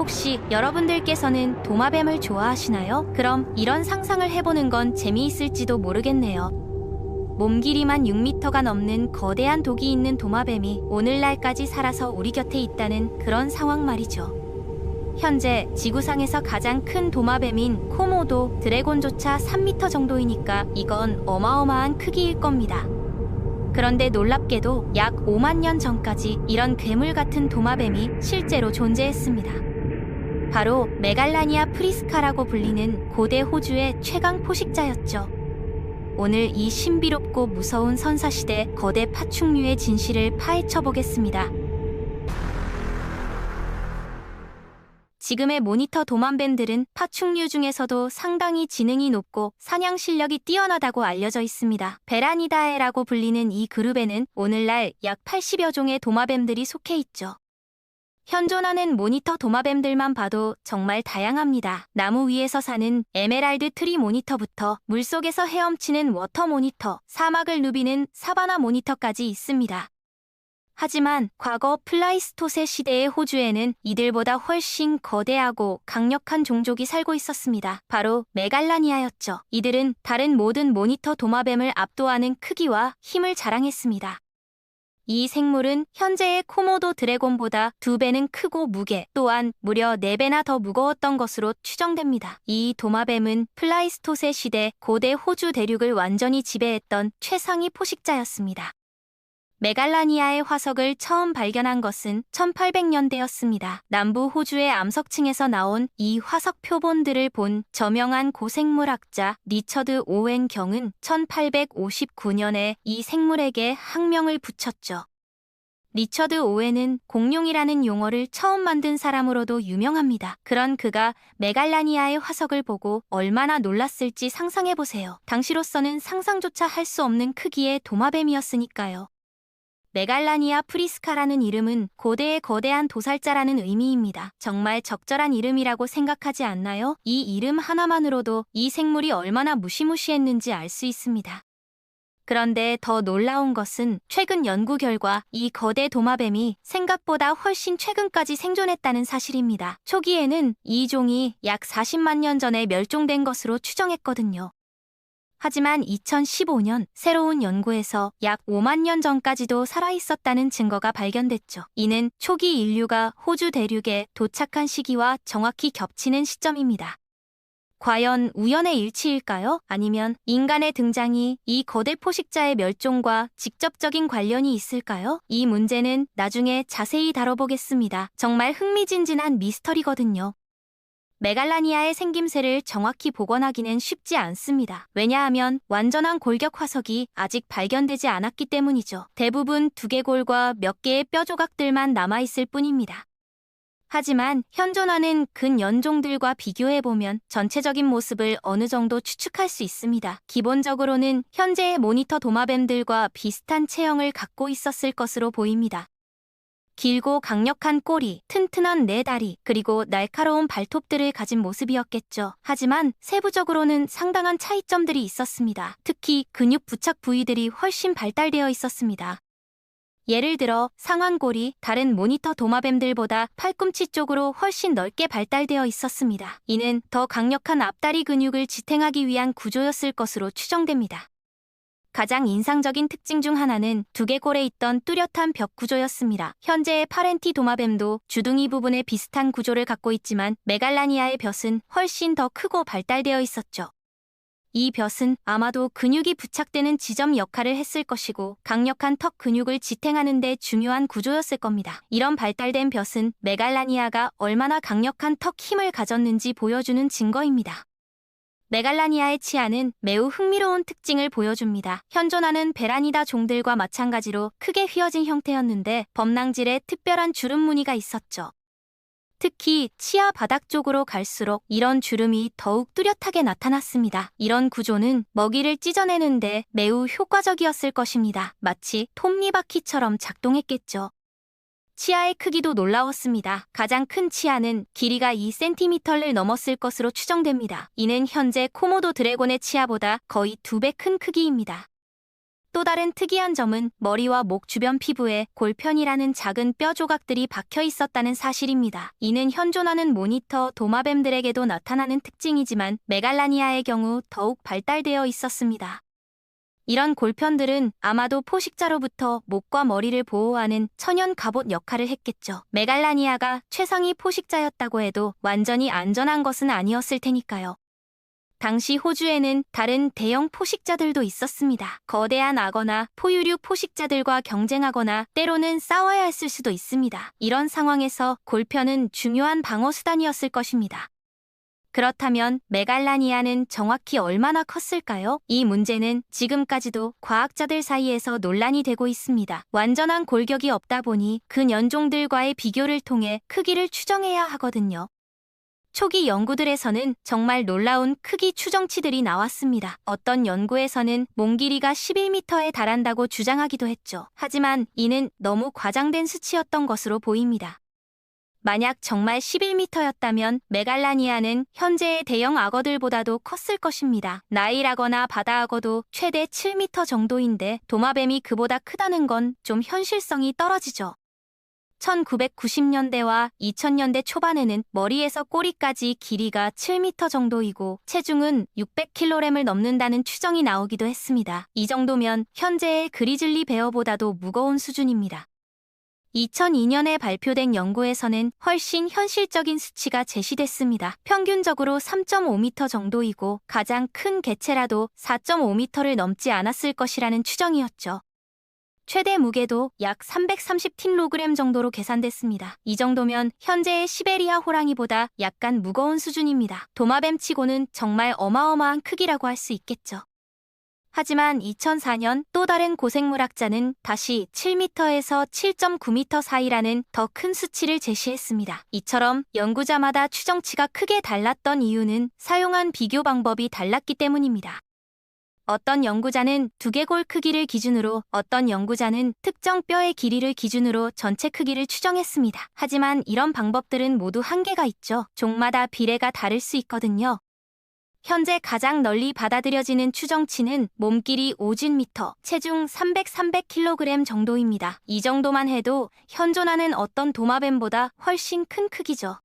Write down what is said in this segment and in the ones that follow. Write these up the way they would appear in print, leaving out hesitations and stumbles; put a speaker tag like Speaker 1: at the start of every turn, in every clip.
Speaker 1: 혹시 여러분들께서는 도마뱀을 좋아하시나요? 그럼 이런 상상을 해보는 건 재미있을지도 모르겠네요. 몸 길이만 6m가 넘는 거대한 독이 있는 도마뱀이 오늘날까지 살아서 우리 곁에 있다는 그런 상황 말이죠. 현재 지구상에서 가장 큰 도마뱀인 코모도 드래곤조차 3m 정도이니까 이건 어마어마한 크기일 겁니다. 그런데 놀랍게도 약 5만 년 전까지 이런 괴물 같은 도마뱀이 실제로 존재했습니다. 바로 메갈라니아 프리스카라고 불리는 고대 호주의 최강 포식자였죠. 오늘 이 신비롭고 무서운 선사시대 거대 파충류의 진실을 파헤쳐 보겠습니다. 지금의 모니터 도마뱀들은 파충류 중에서도 상당히 지능이 높고 사냥 실력이 뛰어나다고 알려져 있습니다. 베라니다에라고 불리는 이 그룹에는 오늘날 약 80여 종의 도마뱀들이 속해 있죠. 현존하는 모니터 도마뱀들만 봐도 정말 다양합니다. 나무 위에서 사는 에메랄드 트리 모니터부터 물속에서 헤엄치는 워터 모니터, 사막을 누비는 사바나 모니터까지 있습니다. 하지만 과거 플라이스토세 시대의 호주에는 이들보다 훨씬 거대하고 강력한 종족이 살고 있었습니다. 바로 메갈라니아였죠. 이들은 다른 모든 모니터 도마뱀을 압도하는 크기와 힘을 자랑했습니다. 이 생물은 현재의 코모도 드래곤보다 2배는 크고 무게, 또한 무려 4배나 더 무거웠던 것으로 추정됩니다. 이 도마뱀은 플라이스토세 시대 고대 호주 대륙을 완전히 지배했던 최상위 포식자였습니다. 메갈라니아의 화석을 처음 발견한 것은 1800년대였습니다. 남부 호주의 암석층에서 나온 이 화석 표본들을 본 저명한 고생물학자 리처드 오웬 경은 1859년에 이 생물에게 학명을 붙였죠. 리처드 오웬은 공룡이라는 용어를 처음 만든 사람으로도 유명합니다. 그런 그가 메갈라니아의 화석을 보고 얼마나 놀랐을지 상상해보세요. 당시로서는 상상조차 할 수 없는 크기의 도마뱀이었으니까요. 메갈라니아 프리스카라는 이름은 고대의 거대한 도살자라는 의미입니다. 정말 적절한 이름이라고 생각하지 않나요? 이 이름 하나만으로도 이 생물이 얼마나 무시무시했는지 알 수 있습니다. 그런데 더 놀라운 것은 최근 연구 결과 이 거대 도마뱀이 생각보다 훨씬 최근까지 생존했다는 사실입니다. 초기에는 이 종이 약 40만 년 전에 멸종된 것으로 추정했거든요. 하지만 2015년 새로운 연구에서 약 5만 년 전까지도 살아있었다는 증거가 발견됐죠. 이는 초기 인류가 호주 대륙에 도착한 시기와 정확히 겹치는 시점입니다. 과연 우연의 일치일까요? 아니면 인간의 등장이 이 거대 포식자의 멸종과 직접적인 관련이 있을까요? 이 문제는 나중에 자세히 다뤄보겠습니다. 정말 흥미진진한 미스터리거든요. 메갈라니아의 생김새를 정확히 복원하기는 쉽지 않습니다. 왜냐하면 완전한 골격 화석이 아직 발견되지 않았기 때문이죠. 대부분 두개골과 몇 개의 뼈 조각들만 남아있을 뿐입니다. 하지만 현존하는 근연종들과 비교해보면 전체적인 모습을 어느 정도 추측할 수 있습니다. 기본적으로는 현재의 모니터 도마뱀들과 비슷한 체형을 갖고 있었을 것으로 보입니다. 길고 강력한 꼬리, 튼튼한 네 다리, 그리고 날카로운 발톱들을 가진 모습이었겠죠. 하지만 세부적으로는 상당한 차이점들이 있었습니다. 특히 근육 부착 부위들이 훨씬 발달되어 있었습니다. 예를 들어 상완골이 다른 모니터 도마뱀들보다 팔꿈치 쪽으로 훨씬 넓게 발달되어 있었습니다. 이는 더 강력한 앞다리 근육을 지탱하기 위한 구조였을 것으로 추정됩니다. 가장 인상적인 특징 중 하나는 두개골에 있던 뚜렷한 벽 구조였습니다. 현재의 파렌티 도마뱀도 주둥이 부분에 비슷한 구조를 갖고 있지만 메갈라니아의 벼슬은 훨씬 더 크고 발달되어 있었죠. 이 벼슬은 아마도 근육이 부착되는 지점 역할을 했을 것이고 강력한 턱 근육을 지탱하는 데 중요한 구조였을 겁니다. 이런 발달된 벼슬은 메갈라니아가 얼마나 강력한 턱 힘을 가졌는지 보여주는 증거입니다. 메갈라니아의 치아는 매우 흥미로운 특징을 보여줍니다. 현존하는 베라니다 종들과 마찬가지로 크게 휘어진 형태였는데 범낭질에 특별한 주름 무늬가 있었죠. 특히 치아 바닥 쪽으로 갈수록 이런 주름이 더욱 뚜렷하게 나타났습니다. 이런 구조는 먹이를 찢어내는데 매우 효과적이었을 것입니다. 마치 톱니바퀴처럼 작동했겠죠. 치아의 크기도 놀라웠습니다. 가장 큰 치아는 길이가 2cm를 넘었을 것으로 추정됩니다. 이는 현재 코모도 드래곤의 치아보다 거의 2배 큰 크기입니다. 또 다른 특이한 점은 머리와 목 주변 피부에 골편이라는 작은 뼈 조각들이 박혀 있었다는 사실입니다. 이는 현존하는 모니터 도마뱀들에게도 나타나는 특징이지만 메갈라니아의 경우 더욱 발달되어 있었습니다. 이런 골편들은 아마도 포식자로부터 목과 머리를 보호하는 천연 갑옷 역할을 했겠죠. 메갈라니아가 최상위 포식자였다고 해도 완전히 안전한 것은 아니었을 테니까요. 당시 호주에는 다른 대형 포식자들도 있었습니다. 거대한 악어나 포유류 포식자들과 경쟁하거나 때로는 싸워야 했을 수도 있습니다. 이런 상황에서 골편은 중요한 방어 수단이었을 것입니다. 그렇다면 메갈라니아는 정확히 얼마나 컸을까요? 이 문제는 지금까지도 과학자들 사이에서 논란이 되고 있습니다. 완전한 골격이 없다 보니 그 연종들과의 비교를 통해 크기를 추정해야 하거든요. 초기 연구들에서는 정말 놀라운 크기 추정치들이 나왔습니다. 어떤 연구에서는 몸 길이가 11m에 달한다고 주장하기도 했죠. 하지만 이는 너무 과장된 수치였던 것으로 보입니다. 만약 정말 11m였다면 메갈라니아는 현재의 대형 악어들보다도 컸을 것입니다. 나일악어나 바다악어도 최대 7m 정도인데 도마뱀이 그보다 크다는 건 좀 현실성이 떨어지죠. 1990년대와 2000년대 초반에는 머리에서 꼬리까지 길이가 7m 정도이고 체중은 600kg을 넘는다는 추정이 나오기도 했습니다. 이 정도면 현재의 그리즐리 베어보다도 무거운 수준입니다. 2002년에 발표된 연구에서는 훨씬 현실적인 수치가 제시됐습니다. 평균적으로 3.5m 정도이고 가장 큰 개체라도 4.5m를 넘지 않았을 것이라는 추정이었죠. 최대 무게도 약 330kg 정도로 계산됐습니다. 이 정도면 현재의 시베리아 호랑이보다 약간 무거운 수준입니다. 도마뱀치고는 정말 어마어마한 크기라고 할 수 있겠죠. 하지만 2004년 또 다른 고생물학자는 다시 7m에서 7.9m 사이라는 더 큰 수치를 제시했습니다. 이처럼 연구자마다 추정치가 크게 달랐던 이유는 사용한 비교 방법이 달랐기 때문입니다. 어떤 연구자는 두개골 크기를 기준으로, 어떤 연구자는 특정 뼈의 길이를 기준으로 전체 크기를 추정했습니다. 하지만 이런 방법들은 모두 한계가 있죠. 종마다 비례가 다를 수 있거든요. 현재 가장 널리 받아들여지는 추정치는 몸길이 5준, 체중 300kg 정도입니다. 이 정도만 해도 현존하는 어떤 도마뱀보다 훨씬 큰 크기죠.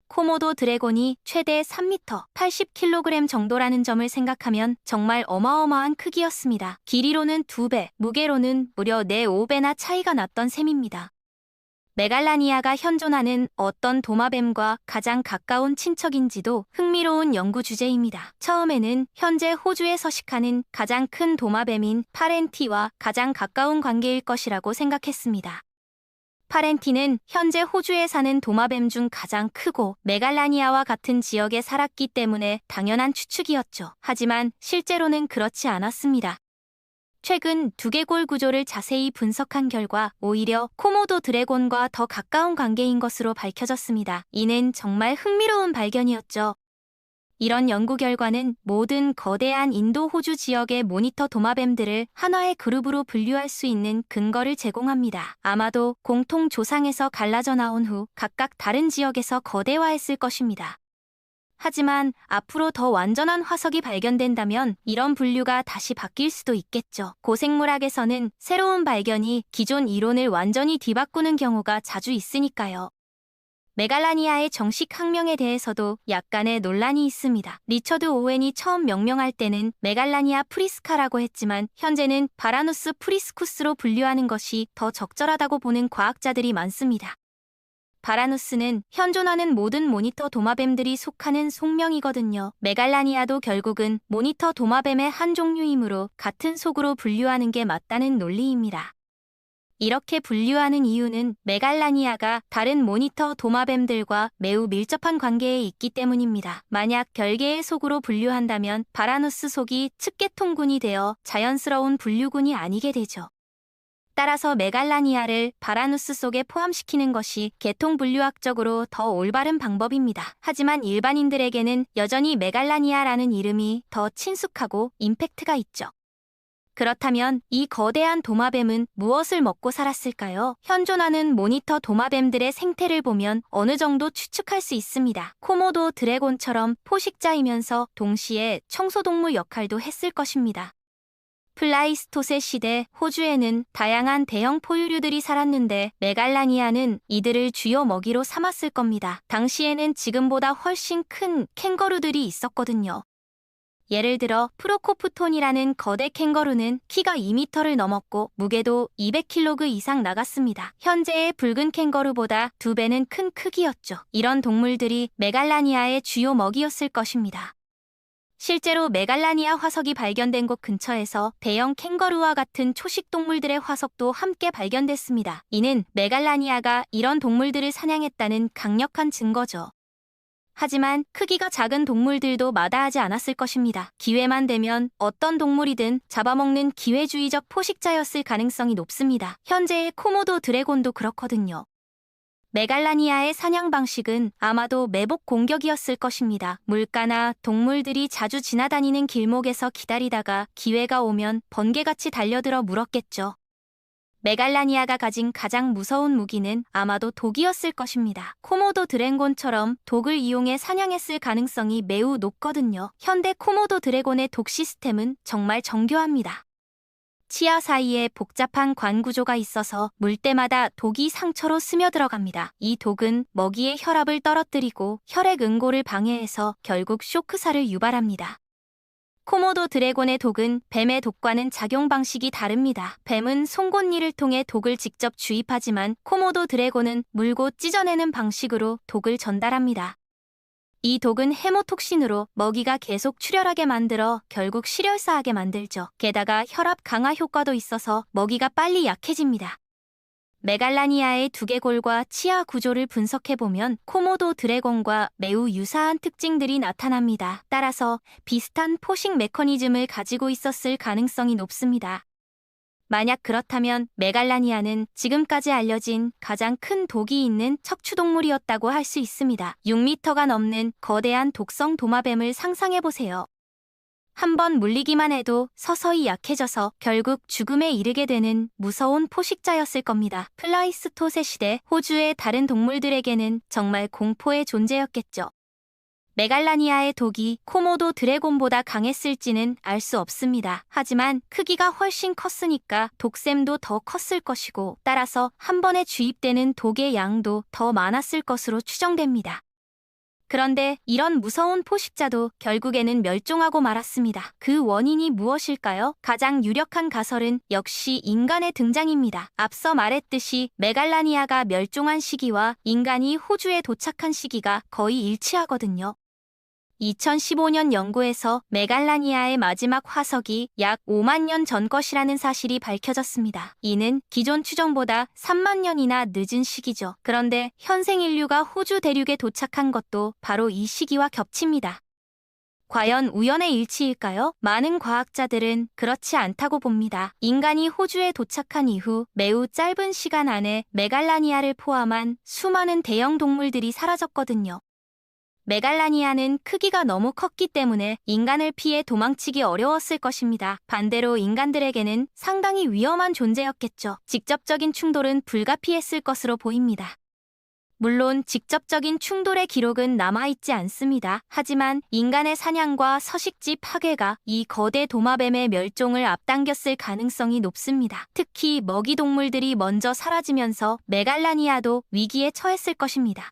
Speaker 1: 코모도 드래곤이 최대 3m, 80kg 정도라는 점을 생각하면 정말 어마어마한 크기였습니다. 길이로는 2배, 무게로는 무려 4~5배나 차이가 났던 셈입니다. 메갈라니아가 현존하는 어떤 도마뱀과 가장 가까운 친척인지도 흥미로운 연구 주제입니다. 처음에는 현재 호주에 서식하는 가장 큰 도마뱀인 파렌티와 가장 가까운 관계일 것이라고 생각했습니다. 파렌티는 현재 호주에 사는 도마뱀 중 가장 크고 메갈라니아와 같은 지역에 살았기 때문에 당연한 추측이었죠. 하지만 실제로는 그렇지 않았습니다. 최근 두개골 구조를 자세히 분석한 결과 오히려 코모도 드래곤과 더 가까운 관계인 것으로 밝혀졌습니다. 이는 정말 흥미로운 발견이었죠. 이런 연구 결과는 모든 거대한 인도 호주 지역의 모니터 도마뱀들을 하나의 그룹으로 분류할 수 있는 근거를 제공합니다. 아마도 공통 조상에서 갈라져 나온 후 각각 다른 지역에서 거대화했을 것입니다. 하지만 앞으로 더 완전한 화석이 발견된다면 이런 분류가 다시 바뀔 수도 있겠죠. 고생물학에서는 새로운 발견이 기존 이론을 완전히 뒤바꾸는 경우가 자주 있으니까요. 메갈라니아의 정식 학명에 대해서도 약간의 논란이 있습니다. 리처드 오웬이 처음 명명할 때는 메갈라니아 프리스카라고 했지만 현재는 바라누스 프리스쿠스로 분류하는 것이 더 적절하다고 보는 과학자들이 많습니다. 바라누스는 현존하는 모든 모니터 도마뱀들이 속하는 속명이거든요. 메갈라니아도 결국은 모니터 도마뱀의 한 종류이므로 같은 속으로 분류하는 게 맞다는 논리입니다. 이렇게 분류하는 이유는 메갈라니아가 다른 모니터 도마뱀들과 매우 밀접한 관계에 있기 때문입니다. 만약 별개의 속으로 분류한다면 바라누스 속이 측계통군이 되어 자연스러운 분류군이 아니게 되죠. 따라서 메갈라니아를 바라누스 속에 포함시키는 것이 계통 분류학적으로 더 올바른 방법입니다. 하지만 일반인들에게는 여전히 메갈라니아라는 이름이 더 친숙하고 임팩트가 있죠. 그렇다면 이 거대한 도마뱀은 무엇을 먹고 살았을까요? 현존하는 모니터 도마뱀들의 생태를 보면 어느 정도 추측할 수 있습니다. 코모도 드래곤처럼 포식자이면서 동시에 청소동물 역할도 했을 것입니다. 플라이스토세 시대 호주에는 다양한 대형 포유류들이 살았는데 메갈라니아는 이들을 주요 먹이로 삼았을 겁니다. 당시에는 지금보다 훨씬 큰 캥거루들이 있었거든요. 예를 들어 프로코프톤이라는 거대 캥거루는 키가 2m를 넘었고 무게도 200kg 이상 나갔습니다. 현재의 붉은 캥거루보다 2배는 큰 크기였죠. 이런 동물들이 메갈라니아의 주요 먹이였을 것입니다. 실제로 메갈라니아 화석이 발견된 곳 근처에서 대형 캥거루와 같은 초식 동물들의 화석도 함께 발견됐습니다. 이는 메갈라니아가 이런 동물들을 사냥했다는 강력한 증거죠. 하지만 크기가 작은 동물들도 마다하지 않았을 것입니다. 기회만 되면 어떤 동물이든 잡아먹는 기회주의적 포식자였을 가능성이 높습니다. 현재의 코모도 드래곤도 그렇거든요. 메갈라니아의 사냥 방식은 아마도 매복 공격이었을 것입니다. 물가나 동물들이 자주 지나다니는 길목에서 기다리다가 기회가 오면 번개같이 달려들어 물었겠죠. 메갈라니아가 가진 가장 무서운 무기는 아마도 독이었을 것입니다. 코모도 드래곤처럼 독을 이용해 사냥했을 가능성이 매우 높거든요. 현대 코모도 드래곤의 독 시스템은 정말 정교합니다. 치아 사이에 복잡한 관 구조가 있어서 물 때마다 독이 상처로 스며들어갑니다. 이 독은 먹이의 혈압을 떨어뜨리고 혈액 응고를 방해해서 결국 쇼크사를 유발합니다. 코모도 드래곤의 독은 뱀의 독과는 작용 방식이 다릅니다. 뱀은 송곳니를 통해 독을 직접 주입하지만 코모도 드래곤은 물고 찢어내는 방식으로 독을 전달합니다. 이 독은 헤모톡신으로 먹이가 계속 출혈하게 만들어 결국 실혈사하게 만들죠. 게다가 혈압 강화 효과도 있어서 먹이가 빨리 약해집니다. 메갈라니아의 두개골과 치아 구조를 분석해보면 코모도 드래곤과 매우 유사한 특징들이 나타납니다. 따라서 비슷한 포식 메커니즘을 가지고 있었을 가능성이 높습니다. 만약 그렇다면 메갈라니아는 지금까지 알려진 가장 큰 독이 있는 척추동물이었다고 할 수 있습니다. 6m가 넘는 거대한 독성 도마뱀을 상상해보세요. 한번 물리기만 해도 서서히 약해져서 결국 죽음에 이르게 되는 무서운 포식자였을 겁니다. 플라이스토세 시대 호주의 다른 동물들에게는 정말 공포의 존재였겠죠. 메갈라니아의 독이 코모도 드래곤보다 강했을지는 알 수 없습니다. 하지만 크기가 훨씬 컸으니까 독샘도 더 컸을 것이고 따라서 한 번에 주입되는 독의 양도 더 많았을 것으로 추정됩니다. 그런데 이런 무서운 포식자도 결국에는 멸종하고 말았습니다. 그 원인이 무엇일까요? 가장 유력한 가설은 역시 인간의 등장입니다. 앞서 말했듯이 메갈라니아가 멸종한 시기와 인간이 호주에 도착한 시기가 거의 일치하거든요. 2015년 연구에서 메갈라니아의 마지막 화석이 약 5만 년 전 것이라는 사실이 밝혀졌습니다. 이는 기존 추정보다 3만 년이나 늦은 시기죠. 그런데 현생 인류가 호주 대륙에 도착한 것도 바로 이 시기와 겹칩니다. 과연 우연의 일치일까요? 많은 과학자들은 그렇지 않다고 봅니다. 인간이 호주에 도착한 이후 매우 짧은 시간 안에 메갈라니아를 포함한 수많은 대형 동물들이 사라졌거든요. 메갈라니아는 크기가 너무 컸기 때문에 인간을 피해 도망치기 어려웠을 것입니다. 반대로 인간들에게는 상당히 위험한 존재였겠죠. 직접적인 충돌은 불가피했을 것으로 보입니다. 물론 직접적인 충돌의 기록은 남아있지 않습니다. 하지만 인간의 사냥과 서식지 파괴가 이 거대 도마뱀의 멸종을 앞당겼을 가능성이 높습니다. 특히 먹이 동물들이 먼저 사라지면서 메갈라니아도 위기에 처했을 것입니다.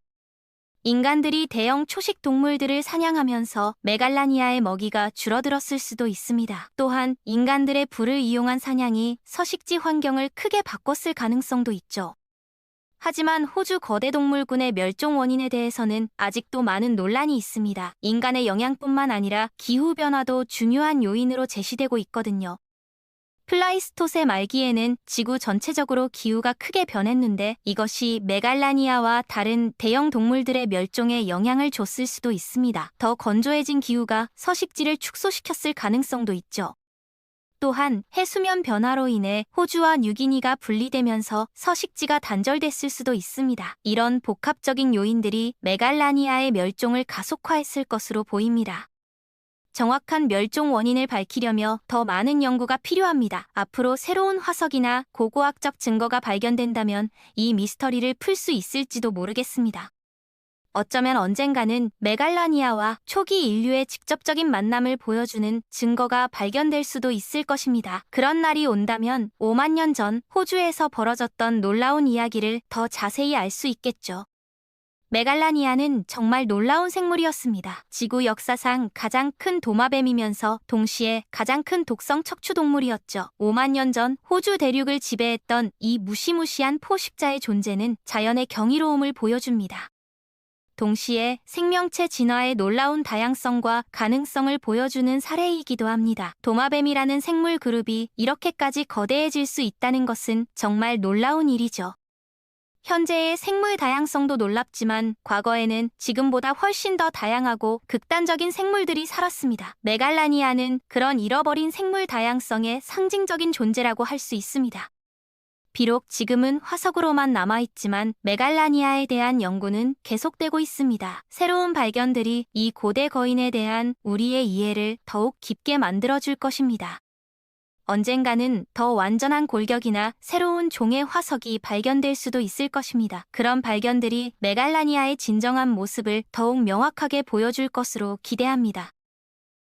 Speaker 1: 인간들이 대형 초식 동물들을 사냥하면서 메갈라니아의 먹이가 줄어들었을 수도 있습니다. 또한 인간들의 불을 이용한 사냥이 서식지 환경을 크게 바꿨을 가능성도 있죠. 하지만 호주 거대 동물군의 멸종 원인에 대해서는 아직도 많은 논란이 있습니다. 인간의 영향뿐만 아니라 기후변화도 중요한 요인으로 제시되고 있거든요. 플라이스토세 말기에는 지구 전체적으로 기후가 크게 변했는데 이것이 메갈라니아와 다른 대형 동물들의 멸종에 영향을 줬을 수도 있습니다. 더 건조해진 기후가 서식지를 축소시켰을 가능성도 있죠. 또한 해수면 변화로 인해 호주와 뉴기니가 분리되면서 서식지가 단절됐을 수도 있습니다. 이런 복합적인 요인들이 메갈라니아의 멸종을 가속화했을 것으로 보입니다. 정확한 멸종 원인을 밝히려면 더 많은 연구가 필요합니다. 앞으로 새로운 화석이나 고고학적 증거가 발견된다면 이 미스터리를 풀 수 있을지도 모르겠습니다. 어쩌면 언젠가는 메갈라니아와 초기 인류의 직접적인 만남을 보여주는 증거가 발견될 수도 있을 것입니다. 그런 날이 온다면 5만 년 전 호주에서 벌어졌던 놀라운 이야기를 더 자세히 알 수 있겠죠. 메갈라니아는 정말 놀라운 생물이었습니다. 지구 역사상 가장 큰 도마뱀이면서 동시에 가장 큰 독성 척추동물이었죠. 5만 년 전 호주 대륙을 지배했던 이 무시무시한 포식자의 존재는 자연의 경이로움을 보여줍니다. 동시에 생명체 진화의 놀라운 다양성과 가능성을 보여주는 사례이기도 합니다. 도마뱀이라는 생물 그룹이 이렇게까지 거대해질 수 있다는 것은 정말 놀라운 일이죠. 현재의 생물 다양성도 놀랍지만 과거에는 지금보다 훨씬 더 다양하고 극단적인 생물들이 살았습니다. 메갈라니아는 그런 잃어버린 생물 다양성의 상징적인 존재라고 할 수 있습니다. 비록 지금은 화석으로만 남아있지만 메갈라니아에 대한 연구는 계속되고 있습니다. 새로운 발견들이 이 고대 거인에 대한 우리의 이해를 더욱 깊게 만들어줄 것입니다. 언젠가는 더 완전한 골격이나 새로운 종의 화석이 발견될 수도 있을 것입니다. 그런 발견들이 메갈라니아의 진정한 모습을 더욱 명확하게 보여줄 것으로 기대합니다.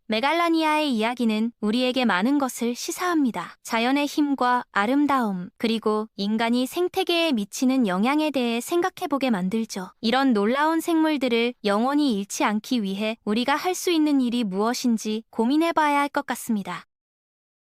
Speaker 1: 메갈라니아의 이야기는 우리에게 많은 것을 시사합니다. 자연의 힘과 아름다움, 그리고 인간이 생태계에 미치는 영향에 대해 생각해보게 만들죠. 이런 놀라운 생물들을 영원히 잃지 않기 위해 우리가 할 수 있는 일이 무엇인지 고민해봐야 할 것 같습니다.